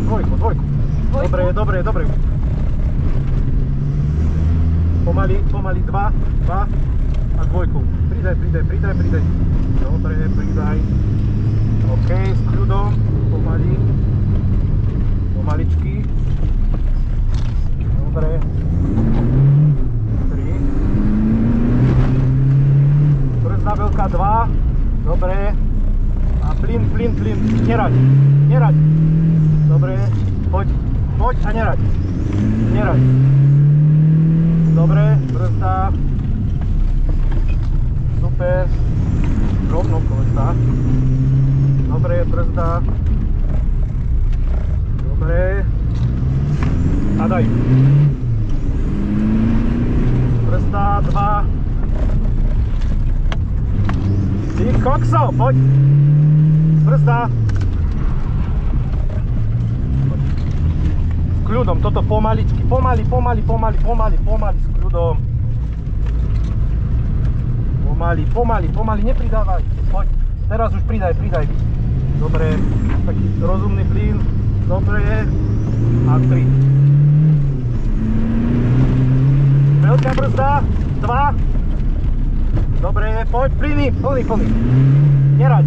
Dvojku. Dobre. Pomaly 2 a dvojku. Pridaj. Dobre, pridaj. OK, s kľudom, pomaličky. Dobre. 3. Brzda veľká 2. Dobre. A plyn. Nerať. Dobre. Poď a nerať. Dobre, brzda. Super. Rovno kolesa. Dobre, brzda. Dobre. A daj. Brzda 2. Ty kokso, poď. Brzda. S kľudom, toto pomaličky. Pomaly, s kľudom. Pomaly, nepridávaj. Poď. Teraz už pridaj. Dobre, taký rozumný plyn. Dobre. A 3. Veľká brzda. 2. Dobre, poď, plný. Nerať.